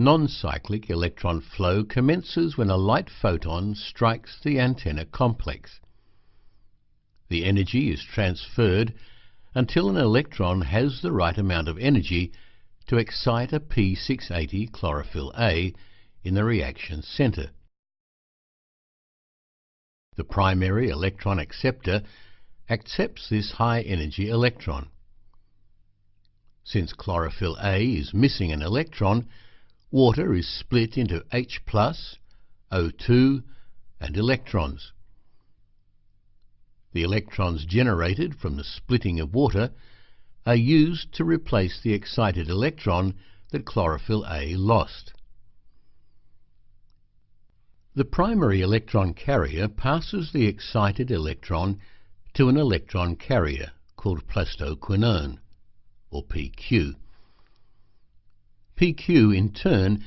Non-cyclic electron flow commences when a light photon strikes the antenna complex. The energy is transferred until an electron has the right amount of energy to excite a P680 chlorophyll A in the reaction center. The primary electron acceptor accepts this high-energy electron. Since chlorophyll A is missing an electron, water is split into H+, O2 and electrons. The electrons generated from the splitting of water are used to replace the excited electron that chlorophyll A lost. The primary electron carrier passes the excited electron to an electron carrier called plastoquinone, or PQ. PQ in turn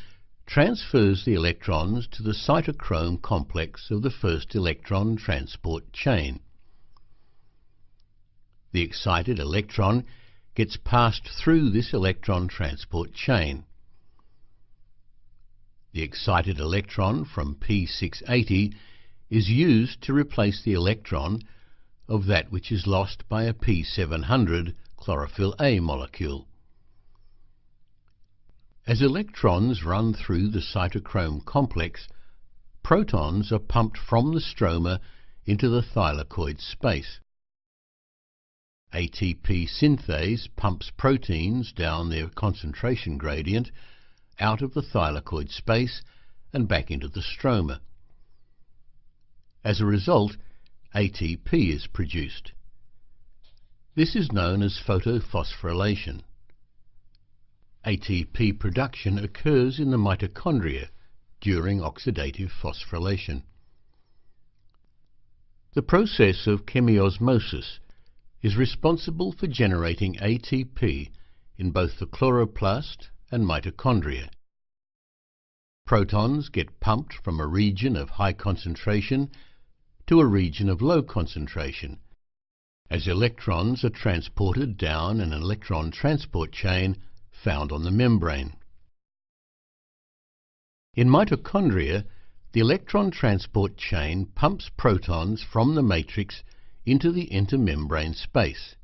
transfers the electrons to the cytochrome complex of the first electron transport chain. The excited electron gets passed through this electron transport chain. The excited electron from P680 is used to replace the electron of that which is lost by a P700 chlorophyll A molecule. As electrons run through the cytochrome complex, protons are pumped from the stroma into the thylakoid space. ATP synthase pumps proteins down their concentration gradient out of the thylakoid space and back into the stroma. As a result, ATP is produced. This is known as photophosphorylation. ATP production occurs in the mitochondria during oxidative phosphorylation. The process of chemiosmosis is responsible for generating ATP in both the chloroplast and mitochondria. Protons get pumped from a region of high concentration to a region of low concentration, as electrons are transported down an electron transport chain found on the membrane. In mitochondria, the electron transport chain pumps protons from the matrix into the intermembrane space.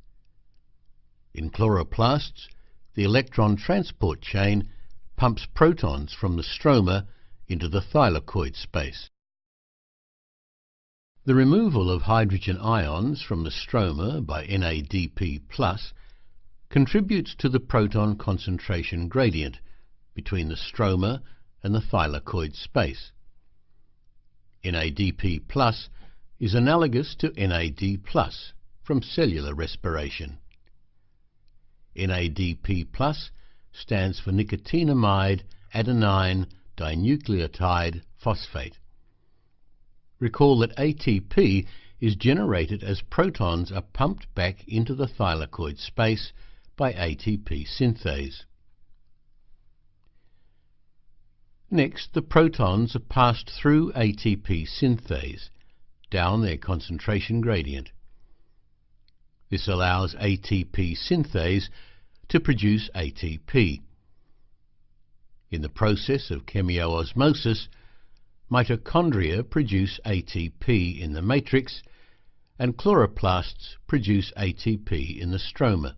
In chloroplasts, the electron transport chain pumps protons from the stroma into the thylakoid space. The removal of hydrogen ions from the stroma by NADP+ contributes to the proton concentration gradient between the stroma and the thylakoid space. NADP+ is analogous to NAD+ from cellular respiration. NADP+ stands for nicotinamide adenine dinucleotide phosphate. Recall that ATP is generated as protons are pumped back into the thylakoid space by ATP synthase. Next, the protons are passed through ATP synthase down their concentration gradient. This allows ATP synthase to produce ATP. In the process of chemiosmosis, mitochondria produce ATP in the matrix and chloroplasts produce ATP in the stroma.